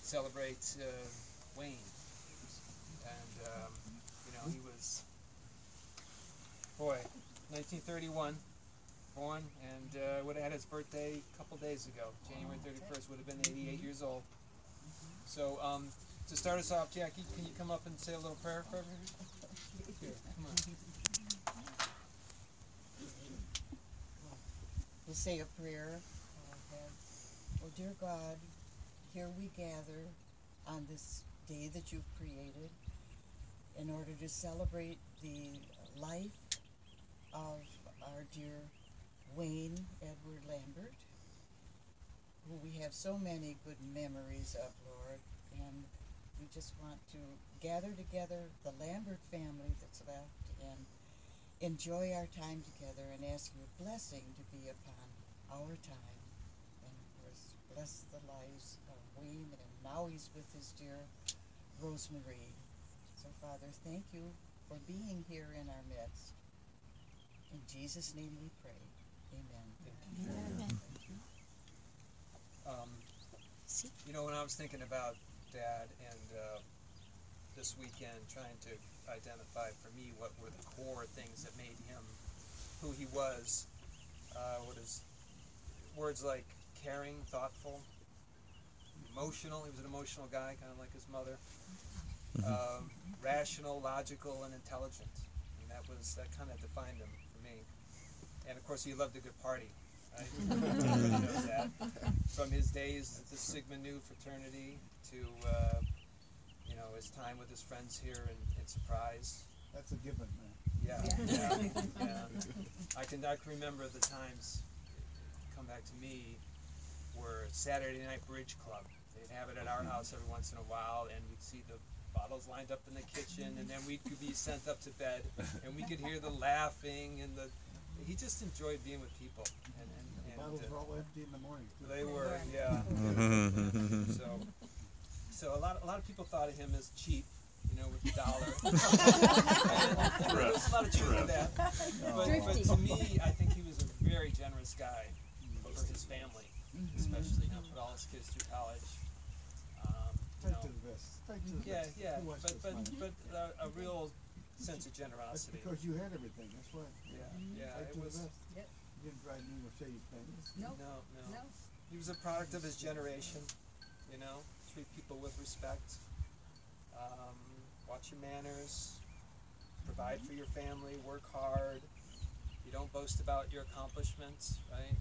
celebrate Wayne. And, you know, he was, boy, 1931, born, and would have had his birthday a couple days ago. January 31st, would have been 88 years old. So, to start us off, Jackie, can you come up and say a little prayer for everybody? Here, come on. We'll say a prayer. Oh, dear God, here we gather on this day that you've created in order to celebrate the life of our dear Wayne Edward Lambert, who we have so many good memories of, Lord, and we just want to gather together the Lambert family that's left and enjoy our time together and ask your blessing to be upon our time. And of course, bless the lives of Wayne, and now he's with his dear Rosemary. So Father, thank you for being here in our midst. In Jesus' name we pray. Amen. Thank you. You know, when I was thinking about Dad and this weekend, trying to identify for me what were the core things that made him who he was, what is words like caring, thoughtful, emotional. He was an emotional guy, kind of like his mother. Rational, logical, and intelligent. And that kind of defined him for me. And of course, he loved a good party. Right? Everybody knows that. From his days at the Sigma Nu fraternity to you know, his time with his friends here in Surprise. That's a given, man. Yeah. I can remember the times come back to me were Saturday night bridge club. They'd have it at our house every once in a while, and we'd see the bottles lined up in the kitchen, and then we could be sent up to bed, and we could hear the laughing and the. He just enjoyed being with people, and bottles were all empty in the morning. They were, yeah. So a lot of people thought of him as cheap, you know, with the dollar. There's a lot of truth to that. But to me, I think he was a very generous guy for his family, especially, you know, put all his kids through college. Tight to the vest. Yeah. But a real sense of generosity. That's because you had everything. That's why. Yeah. Tight It to was. the vest. Yep. You didn't drive me Mercedes Benz. No. He was a product of his generation. You know, treat people with respect. Watch your manners. Provide for your family. Work hard. You don't boast about your accomplishments, right?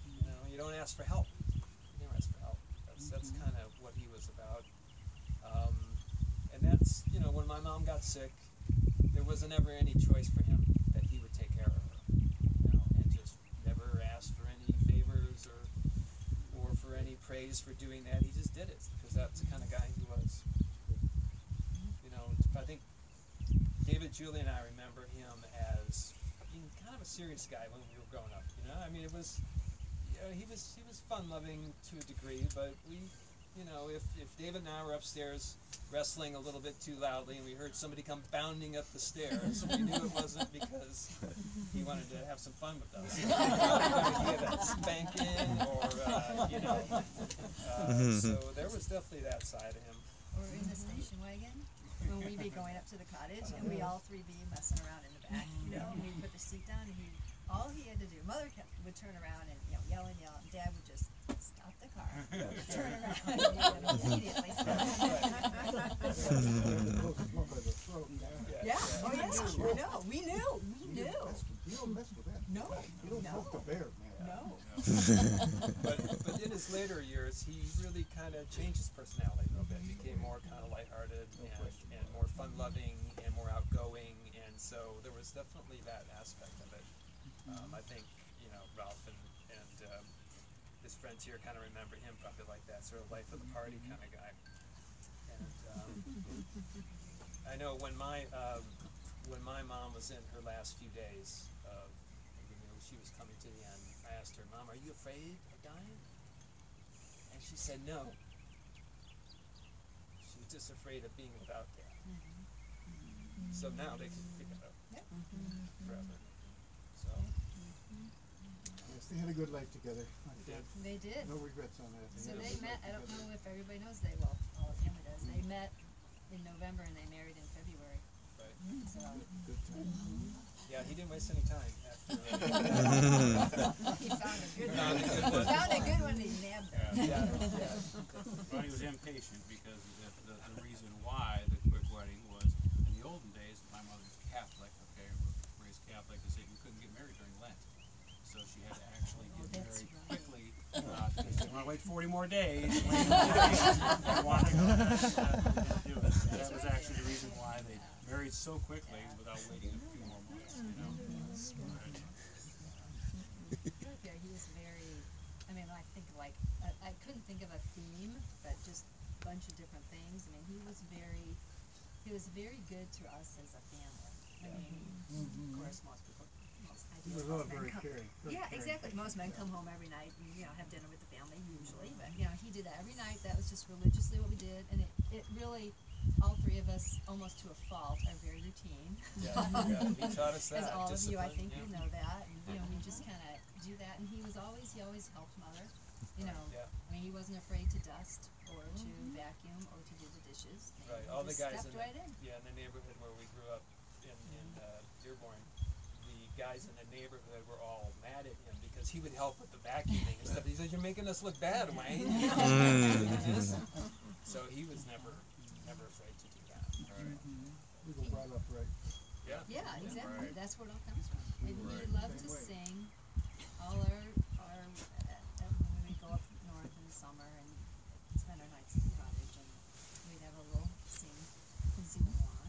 You know, you don't ask for help. You never ask for help. That's kind of what he was about. And that's, you know, when my mom got sick, there wasn't ever any choice for him that he would take care of her, you know, and just never asked for any favors or for any praise for doing that. He just did it because that's the kind of guy he was. You know, I think David, Julie, and I remember him as being kind of a serious guy when we were growing up. You know, I mean, it was, you know, he was fun-loving to a degree, but we. You know, if David and I were upstairs wrestling a little bit too loudly and we heard somebody come bounding up the stairs, we knew it wasn't because he wanted to have some fun with us. He would give a spanking or, you know. So there was definitely that side of him. Or in the station wagon, when we'd be going up to the cottage and we all three be messing around in the back, you know, and we'd put the seat down and all he had to do, Mother would turn around and, you know, yell, and Dad would just stop the car, turn around, and immediately stop. Yeah. Oh yeah. I know. We knew. You don't mess with that. No. You don't poke the bear, man. No. But in his later years, he really kind of changed his personality a little bit. Became more kind of lighthearted and more fun-loving and more outgoing. And so there was definitely that aspect of it. I think, you know, Ralph and his friends here kind of remember him probably like that sort of life of the party kind of guy. And I know when my mom was in her last few days of, you know, she was coming to the end, I asked her, Mom, are you afraid of dying? And she said no. She was just afraid of being without Dad. So now they can pick it up forever. So. Yes, they had a good life together. They did. They did. No regrets on that. So they met, I don't know if everybody knows, they, well, met in November and they married in February. Right. So Good time. Yeah, he didn't waste any time after. he found a good Found one. a good one. Found a good one and he nabbed it. Yeah. Well, he was impatient because the reason why the quick wedding was, in the olden days, my mother's Catholic, okay, raised Catholic, they said you couldn't get married during Lent. So she had to actually get that's married right. quickly, because she didn't want to wait 40 more days. They wanted to go do it. That was actually the reason why they married so quickly without waiting a few more months, you know. Yeah, he was very, I mean, I think like, I couldn't think of a theme, but just a bunch of different things. I mean, he was very good to us as a family. I mean, Of course, most people. He was most always men very come- caring. very Yeah, caring. exactly. Most men come home every night and, you know, have dinner with the family usually, but, you know, he did that every night. That was just religiously what we did, and it really, all three of us, almost to a fault, are very routine. Yeah, he taught us that. As all of you, I discipline, think you know that, and, you know, we just kinda do that, and he always helped Mother, you know. Yeah. I mean, he wasn't afraid to dust, or to vacuum, or to do the dishes. I mean, Right, he all the just guys stepped in right the, in. yeah, in the neighborhood where we grew up in Dearborn, the guys in the neighborhood were all mad at him because he would help with the vacuuming and stuff. He said, "You're making us look bad, Wayne." So he was never afraid to do that. We were brought up right. Yeah. Yeah, exactly. Right. That's where it all comes from. And he Right. loved to Same way. sing. All when we go up north in the summer and spend our nights at the cottage, and we'd have a little sing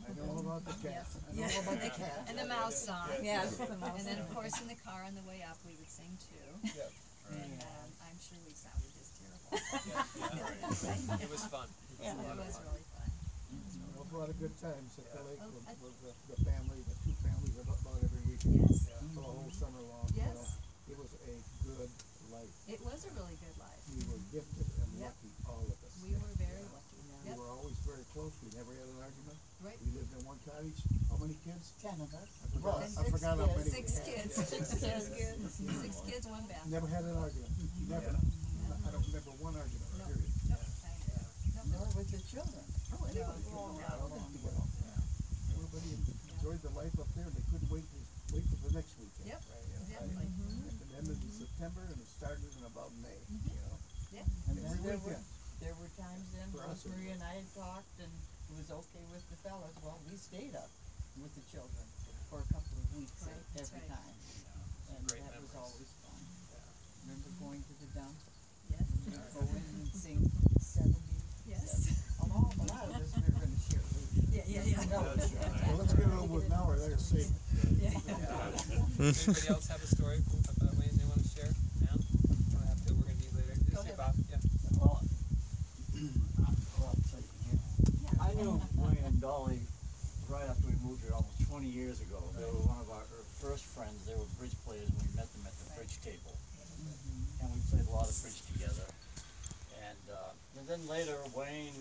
I know all about the cat. Yes. I know all about the cat. and the mouse song. Yeah. Yes, the mouse And then, of song. course, in the car on the way up, we would sing too. Yeah. And I'm sure we sounded just terrible. Yeah. It was fun. It was Yeah. a lot It of was fun. really fun. A lot of good times at the lake Oh, with the family, the two families about every weekend. Yes. Yeah. For the whole summer long. You Yes. know. It was a good life. It was a really good life. We were gifted and Yep. lucky, all of us. We were very lucky. We Yep. were always very close. We never had an argument. Right. We lived in one cottage. How many kids? 10 of us. I Six forgot how many we Six had. kids. Six kids, one bathroom. Never had an argument. Never. I don't remember one argument, No. period. Nope. Nor with the children. Oh, anybody could No. go out and get off. Everybody enjoyed the life up there. They couldn't wait for the next weekend. Yep, Right. exactly. It ended in September and it started in about May, you know. Yeah. And Every then weekend. there were times then, For us, Rosemary and I had talked, and it was okay with the fellas. Well, we stayed up with the children for a couple of weeks Right, that's every right. time. And Great that was memories. always fun. Yeah. Remember going to the dump? Yes. We'd go in and sing 70s. Yes. A lot of this we were gonna share later. Yeah. No. Well, let's get it over with now or they're safe. Anybody else have a story about Wayne they want to share now? Don't have to. We're gonna need later. Go Say ahead. Bob. Yeah. Well, I knew Wayne and Dolly right after we moved here almost 20 years ago. They were one of our first friends. They were bridge players, and we met them at the bridge table. And we played a lot of bridge together. And then later, Wayne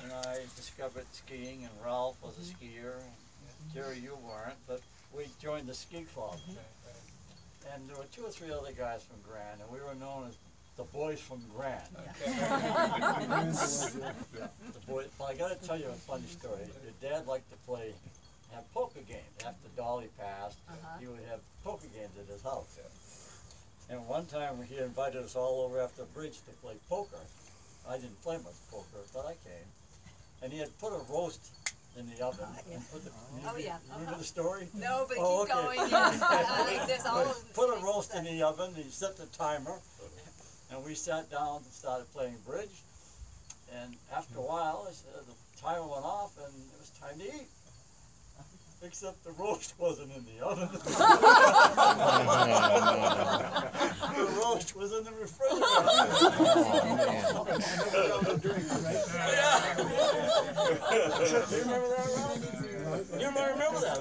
and I discovered skiing, and Ralph was a skier. And Jerry, you weren't, but we joined the ski club. And there were 2 or 3 other guys from Grand, and we were known as the boys from Grand. The boy, well, I gotta tell you a funny story. Your dad liked to have poker games. After Dolly passed, he would have poker games at his house. And one time he invited us all over after bridge to play poker. I didn't play much poker, but I came. And he had put a roast in the oven. And put the, Oh, yeah. Remember the story? No, but Oh, keep okay. going. Yes. I like this. All of Put a roast in the oven, he set the timer, and we sat down and started playing bridge. And after a while, the timer went off and it was time to eat. Except the roast wasn't in the oven. The roast was in the refrigerator. Do you remember that, Ralph? You might remember that,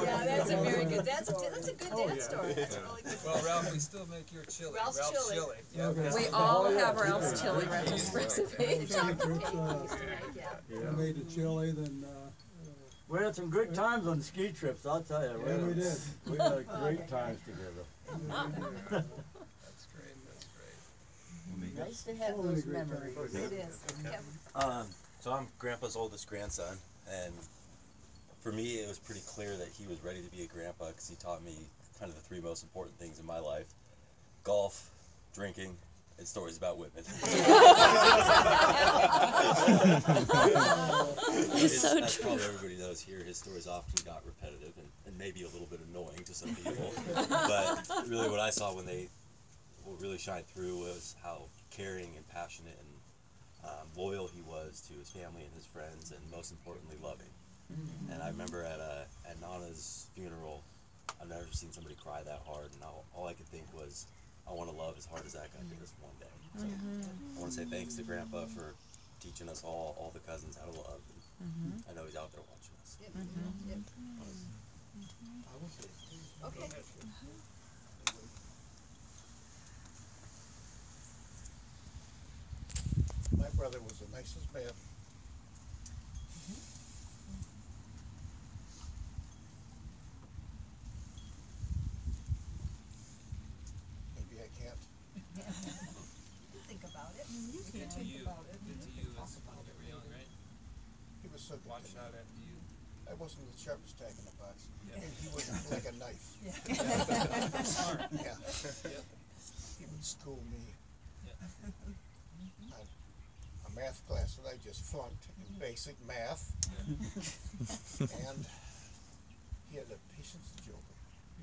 Yeah, that's a very good. That's a good dance story. That's a really good. Well, Ralph, we still make your chili. Ralph's chili. Yeah. We all have Ralph's chili recipe. The chocolate cake we used to make, yeah. We made the chili, then, We had some good times on ski trips, I'll tell you. yeah, we did. We had great times together. That's great. That's great. Nice nice to have So many those great memories. times. It is. So I'm Grandpa's oldest grandson, and for me it was pretty clear that he was ready to be a grandpa because he taught me kind of the three most important things in my life: golf, drinking, and stories about women. So As true. probably everybody knows here, his stories often got repetitive and maybe a little bit annoying to some people. But really what I saw what really shined through was how caring and passionate and loyal he was to his family and his friends, and most importantly, loving. And I remember at Nana's funeral, I've never seen somebody cry that hard, and all I could think was, I want to love as hard as that guy did us one day. So I want to say thanks to Grandpa for teaching us all the cousins, how to love. And I know he's out there watching us. Yep. Yep. I will say. Okay. My brother was the nicest man. Maybe I can't. Think about it. You Good can to think you. about it. Good to you as when you were young, right? He was so good Watched to me. out after you. I wasn't the sharpest tack in the box, Yeah. and he was like a knife. Smart. Yeah. Yep. He would school me. Yeah. A math class that I just flunked in basic math, and he had the patience of Job.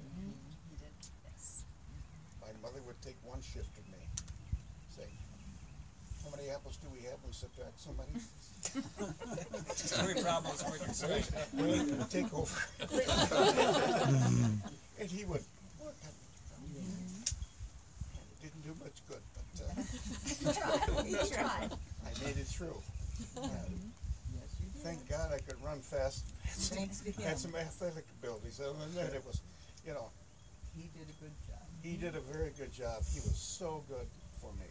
You did. Yes. My mother would take one shift of me, say, "How many apples do we have? We subtract so many." Three problems worth your straight. Would take over. And he would work on me. And it didn't do much good, but You tried. I made it through. And Yes, you did. thank God I could run fast. Thanks to him. Had some athletic abilities. Other than that, it was, you know, He did a good job. he did a very good job. He was so good for me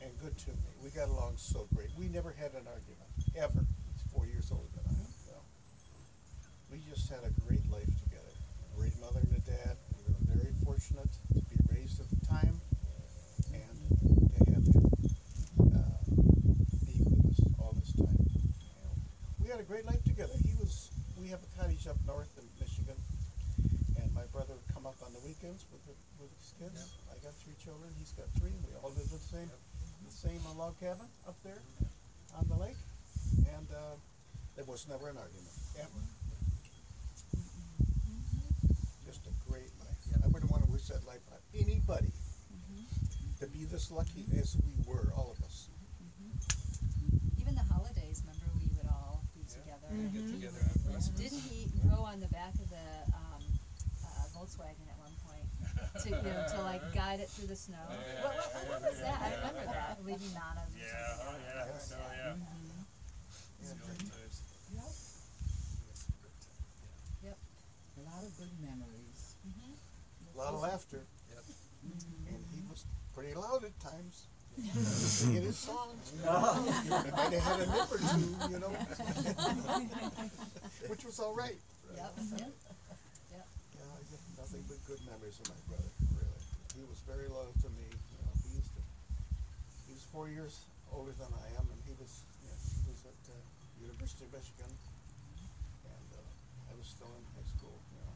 and good to me. We got along so great. We never had an argument, ever. He's 4 years older than I am. So we just had a great life together. A great mother and a dad. We were very fortunate to be raised at the time and to have him be with us all this time. And we had a great life together. We have a cottage up north in Michigan, and my brother would come up on the weekends with his kids. Yep. I got 3 children. He's got 3. We all live in the same log cabin up there on the lake, and there was never an argument ever. Just a great life. I wouldn't want to wish that life on anybody. To be this lucky as we were, all of us. Even the holidays, remember, we would all be together. Get together on Christmas. Didn't he go on the back of the Volkswagen at one point to like guide it through the snow? What was that? I remember that. Leaving Nana's. Yeah, oh yeah, Yes. oh yeah. Mhm. It's the old times. Yep. Yes, good time. Yep. A lot of good memories. A lot of laughter, Yep. and he was pretty loud at times. Singing his songs. He might have had a nip or 2, you know. Which was all right. Yep. Yep. Yeah, I get nothing but good memories of my brother, really. He was very loyal to me. You know, he was 4 years older than I am, and he was at University of Michigan, and I was still in high school, you know.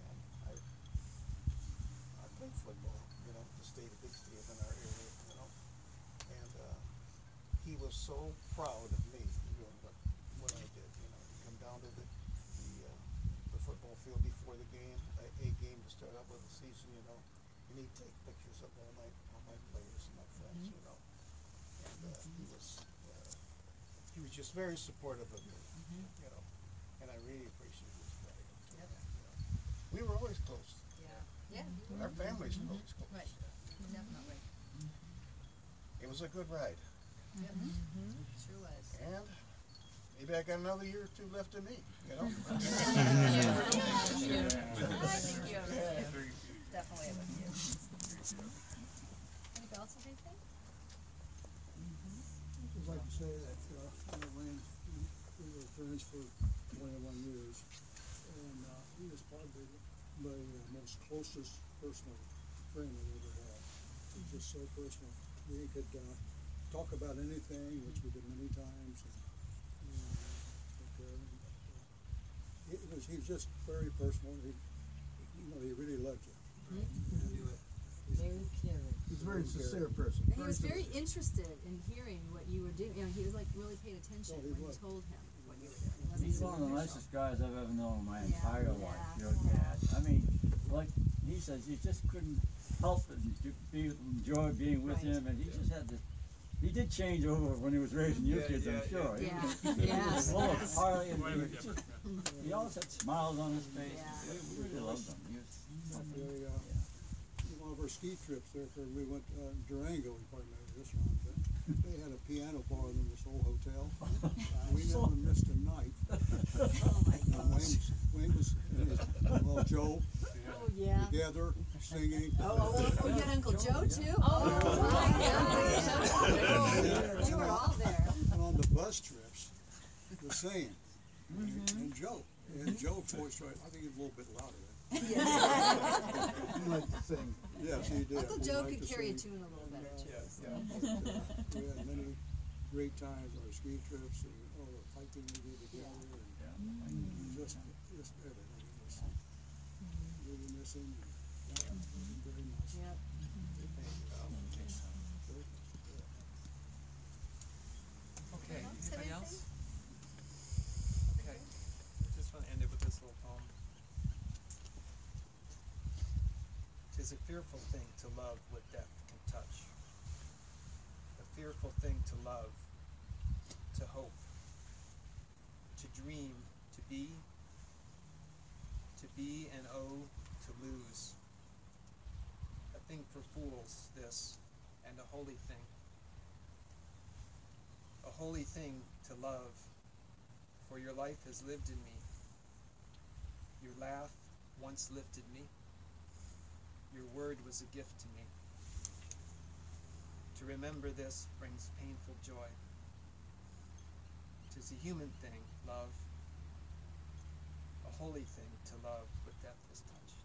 And I played football, you know, the big state in our area, you know. And he was so proud of me doing what I did, you know. He'd come down to the football field before the game, a game to start out with the season, you know, and he'd take pictures of all my players and my friends, you know. And he was just very supportive of me, you know, and I really appreciate his value. Yep. You know. We were always close. Yeah. Yeah. Our families were always close. Right. Definitely. It was a good ride, Yep. Sure was. and maybe I got another year or 2 left in me, you know. I think you have definitely have a few. Anybody else have anything? I'd just like to say that Wayne, we were friends for 21 years, and he was probably my most closest personal friend I ever had. He was just so personal. we could talk about anything, which we did many times. He was just very personal. He really loved you. Very caring. He's a very sincere person. And he was very interested in hearing what you were doing. You know, he was like really paid attention Oh, he when you was. told him what you were doing. It wasn't He's one of the superficial. nicest guys I've ever known in my Yeah. entire life, Yeah. your dad. I mean, like he says, you just couldn't help but enjoy being with Right. him, and he just had this. He did change over when he was raising you kids, I'm sure. Yeah. He Yes. was full of Yes. heart, and he always had smiles on his face. Yeah. We really loved him. He was, One of our ski trips there, we went Durango, we probably remember this one, but they had a piano bar in this whole hotel. We never missed a night. Oh my gosh. Wayne was and his Joe Oh yeah. together singing. Oh, you had Uncle Joe too? Oh my. You were all there. And on the bus trips, the same. And Joe. And Joe voiced right, I think he's a little bit louder. He liked to sing. Yes, he did. Uncle He Joe liked could to carry a sing. tune a little better too. We had many great times on our ski trips and all the hiking we did together and just everything. It was really missing. It was very nice. Yep. Okay, Else? anybody Anything? else? Okay, I just want to end it with this little poem. "'Tis a fearful thing to love what death can touch, a fearful thing to love, to hope, to dream, to be and oh, to lose. A thing for fools, this, and a holy thing. A holy thing to love, for your life has lived in me. Your laugh once lifted me. Your word was a gift to me. To remember this brings painful joy. 'Tis a human thing, love, a holy thing to love what death has touched."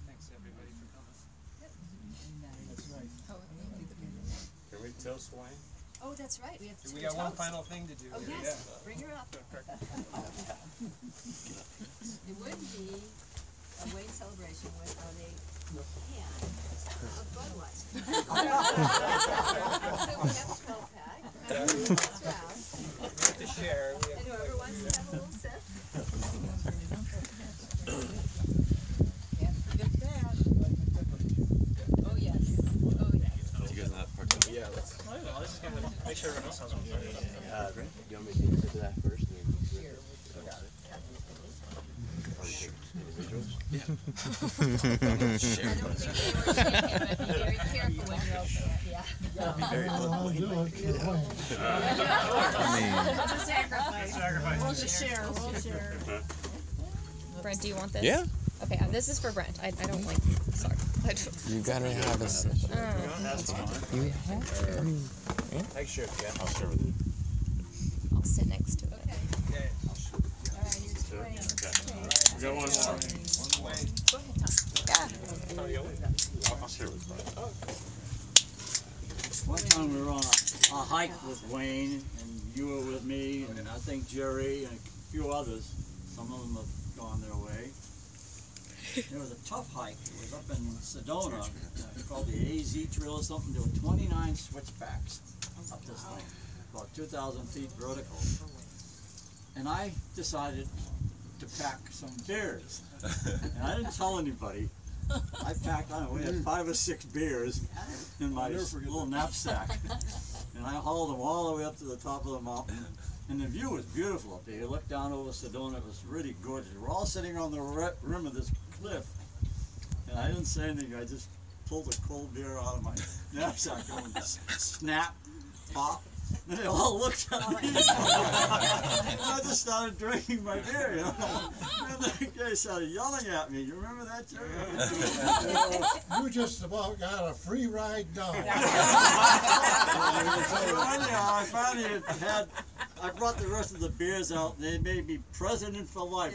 Thanks everybody for coming. That's right. Can we toast Wayne? Oh, that's right. We have to We got one toast. final thing to do. Oh here, yes, yeah. bring her up. It wouldn't be a Wayne celebration without a can of Budweiser. So we have a 12-pack. That's round. We have to share. We have And whoever wants to have a little sip. Can't forget that. Oh yes. Oh yes. Do you guys not partake? Yeah, let's make sure everyone else has one. Great. You want me to take a sip of that first? And then Here, individuals? I don't think they were shaking, but be very careful when you open it. Yeah. Be very I'll do it. It's a sacrifice. We'll just share. We'll share. Brent, do you want this? Yeah. Okay, this is for Brent. I don't like. Sorry. You gotta have a sip. That's fine. You have. I should, yeah. I'll share with you. I'll sit next to it. Okay. Okay. All right, here's Wayne. We got one more. One way. Go ahead, Tom. I'll share with you. One time we were on a hike with Wayne, and you were with me, and I think Jerry and a few others. Some of them have gone their way. It was a tough hike. It was up in Sedona, called the AZ Trail or something. There were 29 switchbacks up this thing, about 2,000 feet vertical. And I decided to pack some beers. And I didn't tell anybody. I packed, I don't know, we had 5 or 6 beers in my little knapsack. And I hauled them all the way up to the top of the mountain. And the view was beautiful up there. You look down over Sedona, it was really gorgeous. We're all sitting on the rim of this cliff. And I didn't say anything, I just pulled a cold beer out of my knapsack and snap, pop. And they all looked at me. And I just started drinking my beer, you know. And they started yelling at me. You remember that, Jerry? You just about got a free ride down. I finally I brought the rest of the beers out, and they made me president for life.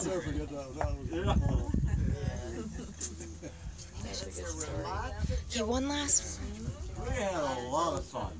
never forget that. That was Yeah. fun. Okay, one last one. We had a lot of fun.